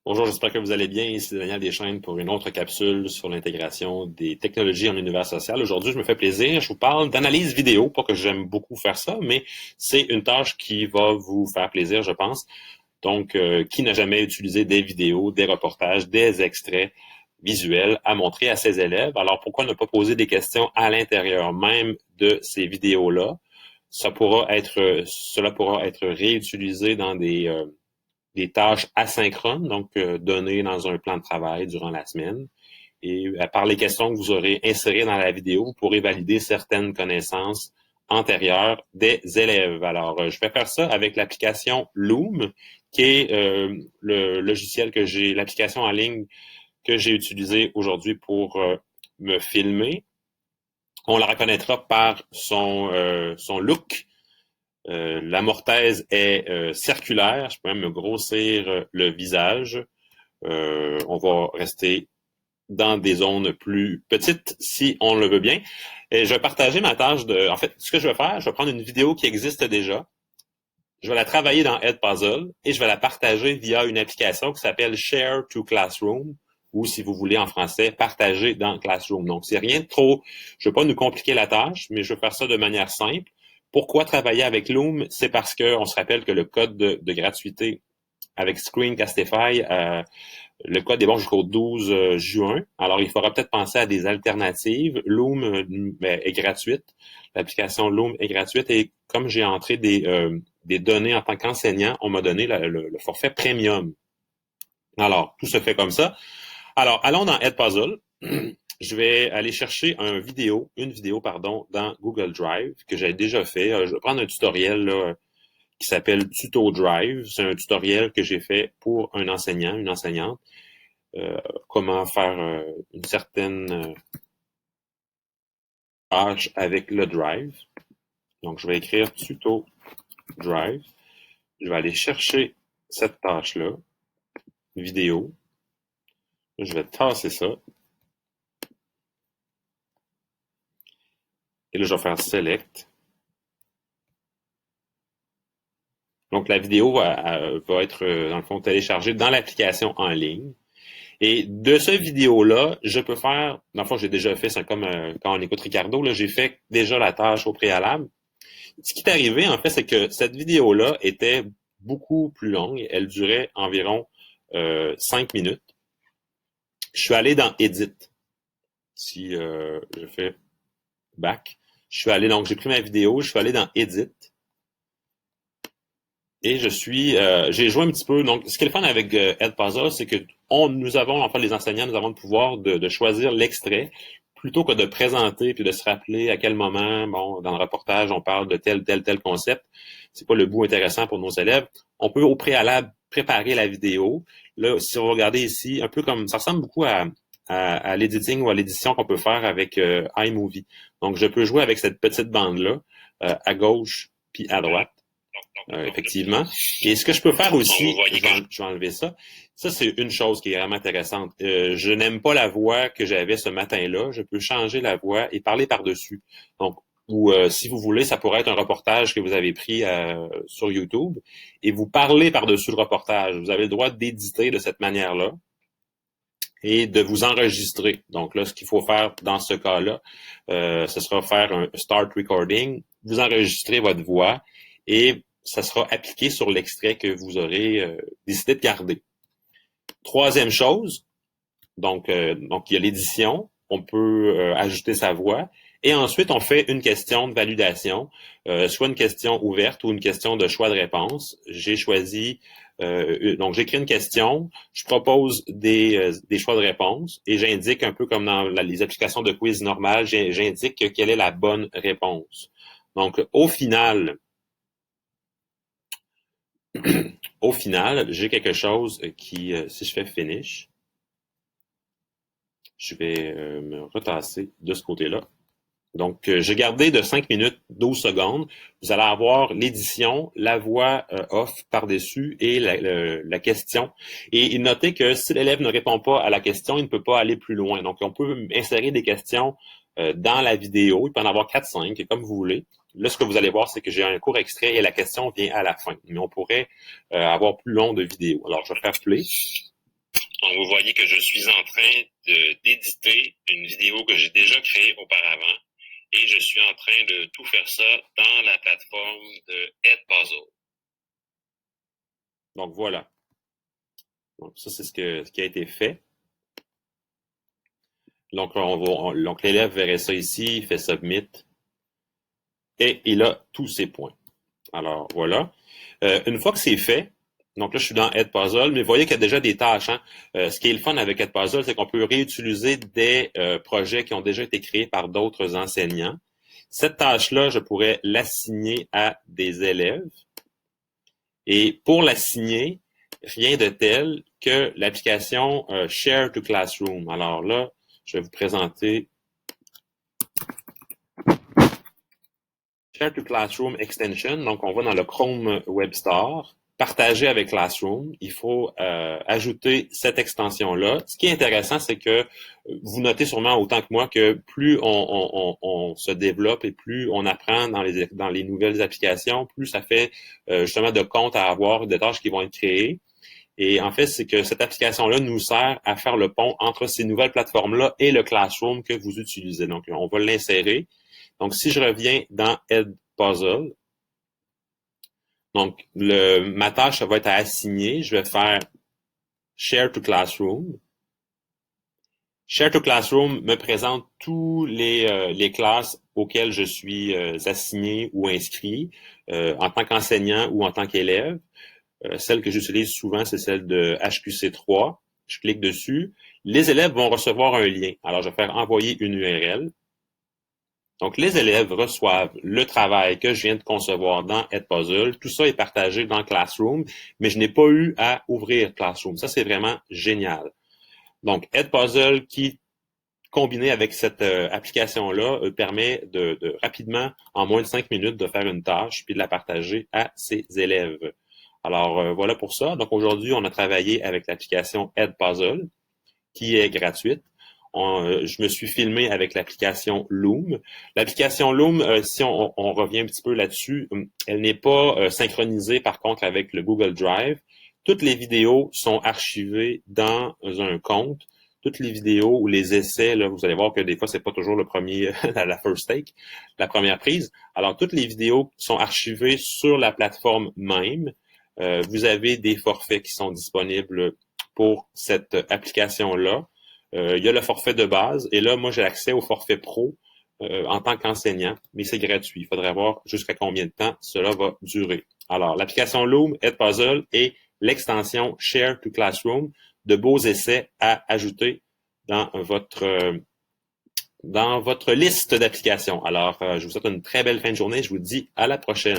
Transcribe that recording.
Bonjour, j'espère que vous allez bien. Ici Daniel Deschaines pour une autre capsule sur l'intégration des technologies en univers social. Aujourd'hui, je me fais plaisir. Je vous parle d'analyse vidéo. Pas que j'aime beaucoup faire ça, mais c'est une tâche qui va vous faire plaisir, je pense. Donc, qui n'a jamais utilisé des vidéos, des reportages, des extraits visuels à montrer à ses élèves? Alors, pourquoi ne pas poser des questions à l'intérieur même de ces vidéos-là? Cela pourra être réutilisé dans des tâches asynchrones, donc données dans un plan de travail durant la semaine. Et par les questions que vous aurez insérées dans la vidéo, vous pourrez valider certaines connaissances antérieures des élèves. Alors, je vais faire ça avec l'application Loom, qui est le logiciel l'application en ligne que j'ai utilisé aujourd'hui pour me filmer. On la reconnaîtra par son look. La mortaise est circulaire. Je peux même me grossir le visage. On va rester dans des zones plus petites si on le veut bien. Et je vais partager ma tâche En fait, ce que je vais faire, je vais prendre une vidéo qui existe déjà. Je vais la travailler dans Edpuzzle et je vais la partager via une application qui s'appelle Share to Classroom ou, si vous voulez en français, partager dans Classroom. Donc, c'est rien de trop. Je ne vais pas nous compliquer la tâche, mais je vais faire ça de manière simple. Pourquoi travailler avec Loom? C'est parce qu'on se rappelle que le code de gratuité avec Screencastify, le code est bon jusqu'au 12 juin. Alors, il faudra peut-être penser à des alternatives. Loom est gratuite. L'application Loom est gratuite et comme j'ai entré des données en tant qu'enseignant, on m'a donné le forfait premium. Alors, tout se fait comme ça. Alors, allons dans Edpuzzle. Je vais aller chercher une vidéo, dans Google Drive que j'ai déjà fait. Je vais prendre un tutoriel là, qui s'appelle Tuto Drive. C'est un tutoriel que j'ai fait pour un enseignant, une enseignante. Comment faire une certaine tâche avec le Drive. Donc, je vais écrire Tuto Drive. Je vais aller chercher cette tâche-là, vidéo. Je vais tasser ça. Et là, je vais faire Select. Donc, la vidéo va être, dans le fond, téléchargée dans l'application en ligne. Et de ce vidéo-là, je peux faire, dans le fond, j'ai déjà fait, c'est comme quand on écoute Ricardo, là, j'ai fait déjà la tâche au préalable. Ce qui est arrivé, en fait, c'est que cette vidéo-là était beaucoup plus longue. Elle durait environ 5 minutes. Je suis allé dans Edit. Si je fais Back, j'ai pris ma vidéo, je suis allé dans Edit. Et j'ai joué un petit peu. Donc, ce qui est le fun avec Edpuzzle, c'est que les enseignants, nous avons le pouvoir de choisir l'extrait plutôt que de présenter puis de se rappeler à quel moment, bon, dans le reportage, on parle de tel concept. C'est pas le bout intéressant pour nos élèves. On peut au préalable préparer la vidéo. Là, si vous regardez ici, un peu comme ça ressemble beaucoup à l'editing ou à l'édition qu'on peut faire avec iMovie. Donc, je peux jouer avec cette petite bande-là à gauche puis à droite. Effectivement. Et ce que je peux faire aussi, je vais enlever ça. Ça, c'est une chose qui est vraiment intéressante. Je n'aime pas la voix que j'avais ce matin-là. Je peux changer la voix et parler par-dessus. Donc, ou si vous voulez, ça pourrait être un reportage que vous avez pris sur YouTube et vous parlez par-dessus le reportage. Vous avez le droit d'éditer de cette manière-là et de vous enregistrer. Donc là, ce qu'il faut faire dans ce cas-là, ce sera faire un start recording, vous enregistrez votre voix et ça sera appliqué sur l'extrait que vous aurez décidé de garder. Troisième chose, donc il y a l'édition, on peut ajouter sa voix, et ensuite on fait une question de validation, soit une question ouverte ou une question de choix de réponse. J'ai choisi, donc j'écris une question, je propose des choix de réponse, et j'indique un peu comme dans les applications de quiz normales, j'indique quelle est la bonne réponse. Donc au final, j'ai quelque chose qui, si je fais finish, je vais me retasser de ce côté-là. Donc, j'ai gardé de 5 minutes 12 secondes. Vous allez avoir l'édition, la voix off par-dessus et la question. Et notez que si l'élève ne répond pas à la question, il ne peut pas aller plus loin. Donc, on peut insérer des questions dans la vidéo. Il peut en avoir 4-5, comme vous voulez. Là, ce que vous allez voir, c'est que j'ai un court extrait et la question vient à la fin. Mais on pourrait avoir plus long de vidéo. Alors, je vais faire play. Donc, vous voyez que je suis en train d'éditer une vidéo que j'ai déjà créée auparavant et je suis en train de tout faire ça dans la plateforme de Edpuzzle. Donc, voilà. Donc, ça, c'est ce qui a été fait. Donc, donc l'élève verrait ça ici, il fait Submit et il a tous ses points. Alors, voilà. Une fois que c'est fait, donc là, je suis dans Edpuzzle, mais vous voyez qu'il y a déjà des tâches. Hein? Ce qui est le fun avec Edpuzzle, c'est qu'on peut réutiliser des projets qui ont déjà été créés par d'autres enseignants. Cette tâche-là, je pourrais l'assigner à des élèves. Et pour l'assigner, rien de tel que l'application Share to Classroom. Alors là, je vais vous présenter Share to Classroom Extension. Donc, on va dans le Chrome Web Store. Partager avec Classroom, il faut ajouter cette extension-là. Ce qui est intéressant, c'est que vous notez sûrement autant que moi que plus on se développe et plus on apprend dans les nouvelles applications, plus ça fait justement de comptes à avoir, de tâches qui vont être créées. Et en fait, c'est que cette application-là nous sert à faire le pont entre ces nouvelles plateformes-là et le Classroom que vous utilisez. Donc, on va l'insérer. Donc, si je reviens dans Edpuzzle, donc, ma tâche, ça va être à assigner. Je vais faire Share to Classroom. Share to Classroom me présente tous les classes auxquelles je suis assigné ou inscrit en tant qu'enseignant ou en tant qu'élève. Celle que j'utilise souvent, c'est celle de HQC3. Je clique dessus. Les élèves vont recevoir un lien. Alors, je vais faire envoyer une URL. Donc, les élèves reçoivent le travail que je viens de concevoir dans Edpuzzle. Tout ça est partagé dans Classroom, mais je n'ai pas eu à ouvrir Classroom. Ça, c'est vraiment génial. Donc, Edpuzzle qui, combiné avec cette application-là, permet de rapidement, en moins de 5 minutes, de faire une tâche puis de la partager à ses élèves. Alors, voilà pour ça. Donc, aujourd'hui, on a travaillé avec l'application Edpuzzle, qui est gratuite. Je me suis filmé avec l'application Loom. L'application Loom, si on revient un petit peu là-dessus, elle n'est pas synchronisée par contre avec le Google Drive. Toutes les vidéos sont archivées dans un compte. Toutes les vidéos ou les essais, là, vous allez voir que des fois, c'est pas toujours le premier, la first take, la première prise. Alors, toutes les vidéos sont archivées sur la plateforme même. Vous avez des forfaits qui sont disponibles pour cette application-là. Il y a le forfait de base et là, moi, j'ai accès au forfait pro en tant qu'enseignant, mais c'est gratuit. Il faudrait voir jusqu'à combien de temps cela va durer. Alors, l'application Loom, Edpuzzle et l'extension Share to Classroom, de beaux essais à ajouter dans votre liste d'applications. Alors, je vous souhaite une très belle fin de journée. Je vous dis à la prochaine.